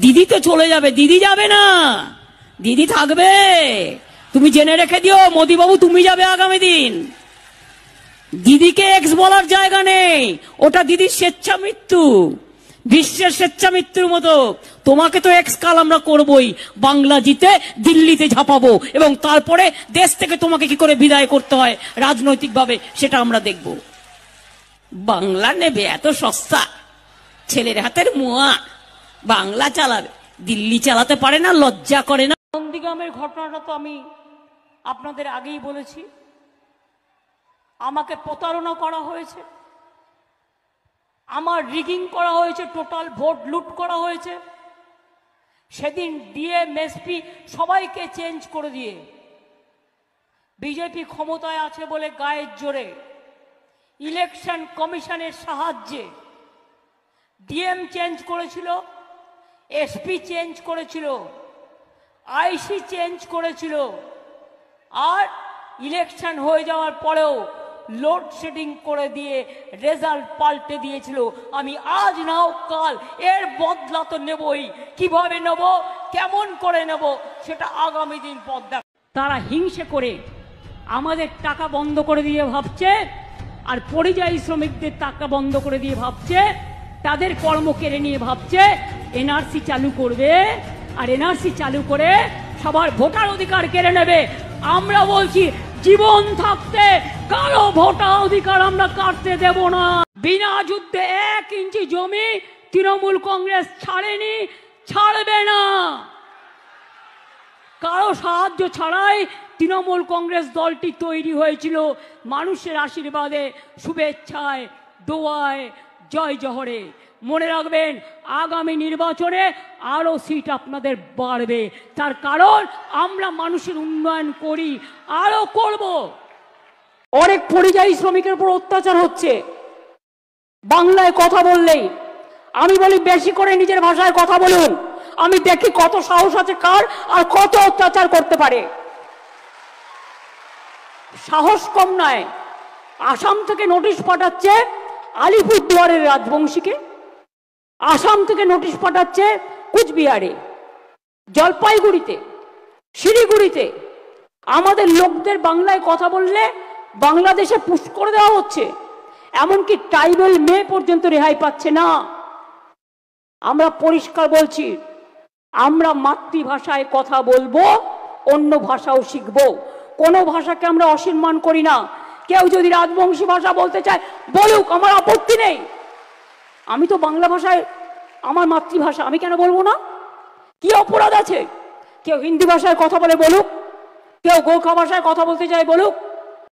দিদি তো চলে যাবে, দিদি যাবে না, দিদি থাকবে। তুমি জেনে রেখে দিও মোদিবাবু, তুমি যাবে আগামী দিন। দিদিকে এক্স বলার জায়গা নেই, ওটা দিদির স্বেচ্ছা মৃত্যু, বিশ্বের স্বেচ্ছা মৃত্যুর মতো। তোমাকে তো এক্স কাল আমরা করবই, বাংলা জিতে দিল্লিতে ঝাঁপাবো, এবং তারপরে দেশ থেকে তোমাকে কি করে বিদায় করতে হয় রাজনৈতিকভাবে সেটা আমরা দেখব। বাংলা নেবে এত সস্তা, ছেলের হাতের মোয়া, বাংলা চালাবে, দিল্লি চালাতে পারে না, লজ্জা করে না। নন্দীগ্রামের ঘটনাটা তো আমি আপনাদের আগেই বলেছি, আমাকে প্রতারণা করা হয়েছে, আমার রিগিং করা হয়েছে, টোটাল ভোট লুট করা হয়েছে। সেদিন ডিএম এসপি সবাইকে চেঞ্জ করে দিয়ে বিজেপি ক্ষমতায় আছে বলে গায়ের জোরে ইলেকশন কমিশনের সাহায্যে ডিএম চেঞ্জ করেছিল, এসপি চেঞ্জ করেছিল, আইসি চেঞ্জ করেছিল, আর ইলেকশন হয়ে যাওয়ার পরেও লোডশেডিং করে দিয়ে রেজাল্ট পাল্টে দিয়েছিল। আমি আজ নাও কাল এর বদলা তো নেবই, কিভাবে নেব, কেমন করে নেব, সেটা আগামী দিন পথ দেখ। তারা হিংসে করে আমাদের টাকা বন্ধ করে দিয়ে ভাবছে, আর পরিযায়ী শ্রমিকদের টাকা বন্ধ করে দিয়ে ভাবছে, তাদের কর্ম কেড়ে নিয়ে ভাবছে এনআরসি চালু করবে, আর এনআরসি চালু করে সবার ভোটার অধিকার কেড়ে নেবে। আমরা বলছি জীবন থাকতে কারো ভোটার অধিকার আমরা কাটতে দেব না। বিনা যুদ্ধে 1 ইঞ্চি জমি তৃণমূল কংগ্রেস ছাড়েনি, ছাড়বে না। কারো সাহায্য ছাড়াই তৃণমূল কংগ্রেস দলটি তৈরি হয়েছিল, মানুষের আশীর্বাদে, শুভেচ্ছায়, দোয়ায়, জয় জহরে। মনে রাখবেন আগামী নির্বাচনে আরো সিট আপনাদের বাড়বে, তার কারণ আমরা মানুষের উন্নয়ন করি, আরো করব। অনেক পরিযায়ী শ্রমিকের উপর অত্যাচার হচ্ছে, বাংলায় কথা বললেই। আমি বলি বেশি করে নিজের ভাষায় কথা বলুন, আমি দেখি কত সাহস আছে কার, আর কত অত্যাচার করতে পারে। সাহস কম নয়, আসাম থেকে নোটিশ পাঠাচ্ছে আলিপুরদুয়ারের রাজবংশীকে, আসাম থেকে নোটিশ পাঠাচ্ছে কুচবিহারে, জলপাইগুড়িতে, শিলিগুড়িতে। আমাদের লোকদের বাংলায় কথা বললে বাংলাদেশে পুশ করে দেওয়া হচ্ছে, এমনকি ট্রাইবাল মেয়ে পর্যন্ত রেহাই পাচ্ছে না। আমরা পরিষ্কার বলছি, আমরা মাতৃভাষায় কথা বলবো, অন্য ভাষাও শিখবো, কোনো ভাষাকে আমরা অসম্মান করি না। কেউ যদি রাজবংশী ভাষা বলতে চায় বলুক, আমার আপত্তি নেই। আমি তো বাংলা ভাষায়, আমার মাতৃভাষা, আমি কেন বলবো না? কি অপরাধ আছে? কেউ হিন্দি ভাষায় কথা বলে বলুক, কেউ গোর্খা ভাষায় কথা বলতে চায় বলুক,